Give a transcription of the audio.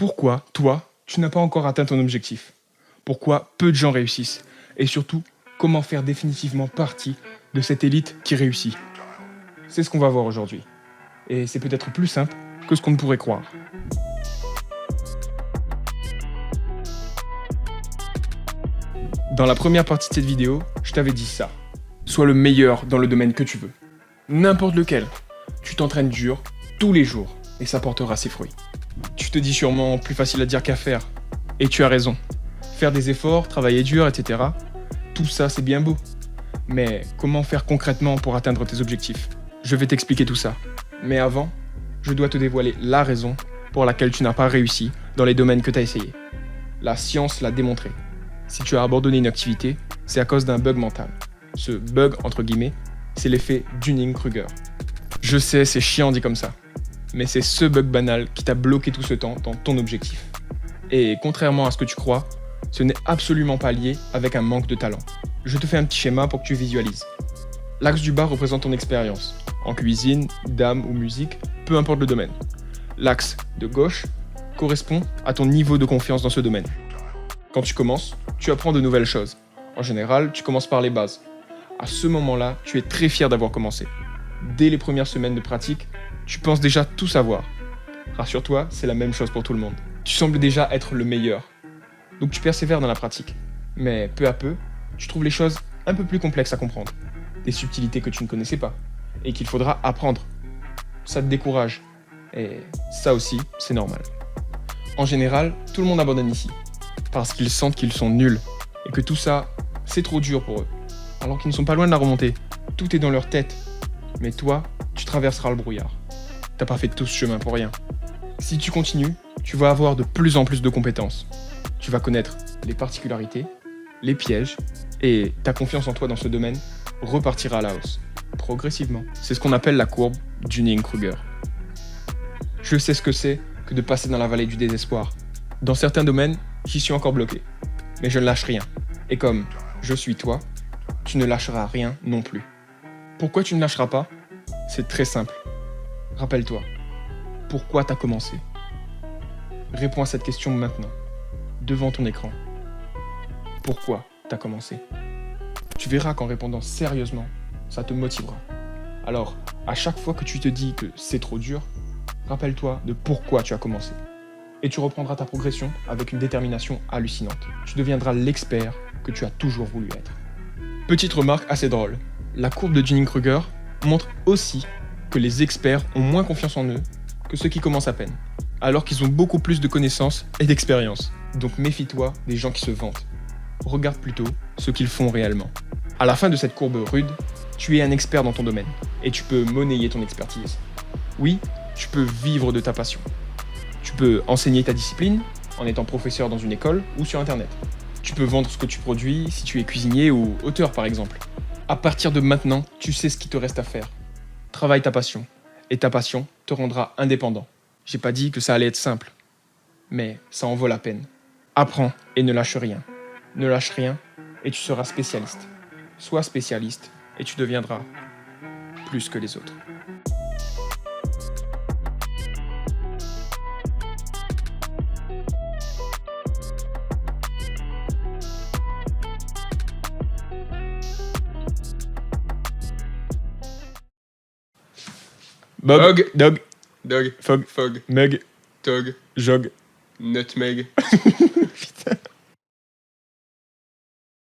Pourquoi, toi, tu n'as pas encore atteint ton objectif? Pourquoi peu de gens réussissent? Et surtout, comment faire définitivement partie de cette élite qui réussit? C'est ce qu'on va voir aujourd'hui. Et c'est peut-être plus simple que ce qu'on ne pourrait croire. Dans la première partie de cette vidéo, je t'avais dit ça. Sois le meilleur dans le domaine que tu veux. N'importe lequel. Tu t'entraînes dur, tous les jours, et ça portera ses fruits. Tu te dis sûrement plus facile à dire qu'à faire. Et tu as raison. Faire des efforts, travailler dur, etc. Tout ça, c'est bien beau. Mais comment faire concrètement pour atteindre tes objectifs? Je vais t'expliquer tout ça. Mais avant, je dois te dévoiler la raison pour laquelle tu n'as pas réussi dans les domaines que tu as essayé. La science l'a démontré. Si tu as abandonné une activité, c'est à cause d'un bug mental. Ce bug, entre guillemets, c'est l'effet Dunning-Kruger. Je sais, c'est chiant dit comme ça. Mais c'est ce bug banal qui t'a bloqué tout ce temps dans ton objectif. Et contrairement à ce que tu crois, ce n'est absolument pas lié avec un manque de talent. Je te fais un petit schéma pour que tu visualises. L'axe du bas représente ton expérience, en cuisine, dame ou musique, peu importe le domaine. L'axe de gauche correspond à ton niveau de confiance dans ce domaine. Quand tu commences, tu apprends de nouvelles choses. En général, tu commences par les bases. À ce moment-là, tu es très fier d'avoir commencé. Dès les premières semaines de pratique, tu penses déjà tout savoir. Rassure-toi, c'est la même chose pour tout le monde. Tu sembles déjà être le meilleur. Donc tu persévères dans la pratique. Mais peu à peu, tu trouves les choses un peu plus complexes à comprendre. Des subtilités que tu ne connaissais pas et qu'il faudra apprendre. Ça te décourage. Et ça aussi, c'est normal. En général, tout le monde abandonne ici. Parce qu'ils sentent qu'ils sont nuls. Et que tout ça, c'est trop dur pour eux. Alors qu'ils ne sont pas loin de la remontée. Tout est dans leur tête. Mais toi, tu traverseras le brouillard. T'as pas fait tout ce chemin pour rien. Si tu continues, tu vas avoir de plus en plus de compétences. Tu vas connaître les particularités, les pièges, et ta confiance en toi dans ce domaine repartira à la hausse, progressivement. C'est ce qu'on appelle la courbe Dunning-Kruger. Je sais ce que c'est que de passer dans la vallée du désespoir. Dans certains domaines, j'y suis encore bloqué. Mais je ne lâche rien. Et comme je suis toi, tu ne lâcheras rien non plus. Pourquoi tu ne lâcheras pas? C'est très simple. Rappelle-toi, pourquoi t'as commencé? Réponds à cette question maintenant, devant ton écran. Pourquoi t'as commencé? Tu verras qu'en répondant sérieusement, ça te motivera. Alors, à chaque fois que tu te dis que c'est trop dur, rappelle-toi de pourquoi tu as commencé. Et tu reprendras ta progression avec une détermination hallucinante. Tu deviendras l'expert que tu as toujours voulu être. Petite remarque assez drôle. La courbe de Dunning-Kruger montre aussi que les experts ont moins confiance en eux que ceux qui commencent à peine, alors qu'ils ont beaucoup plus de connaissances et d'expérience. Donc méfie-toi des gens qui se vantent. Regarde plutôt ce qu'ils font réellement. À la fin de cette courbe rude, tu es un expert dans ton domaine et tu peux monnayer ton expertise. Oui, tu peux vivre de ta passion. Tu peux enseigner ta discipline en étant professeur dans une école ou sur internet. Tu peux vendre ce que tu produis si tu es cuisinier ou auteur par exemple. À partir de maintenant, tu sais ce qu'il te reste à faire. Travaille ta passion et ta passion te rendra indépendant. J'ai pas dit que ça allait être simple, mais ça en vaut la peine. Apprends et ne lâche rien. Ne lâche rien et tu seras spécialiste. Sois spécialiste et tu deviendras plus que les autres. Bog, dog, Dog, fog, Fog, meg, Tog, jog. Nutmeg. Putain.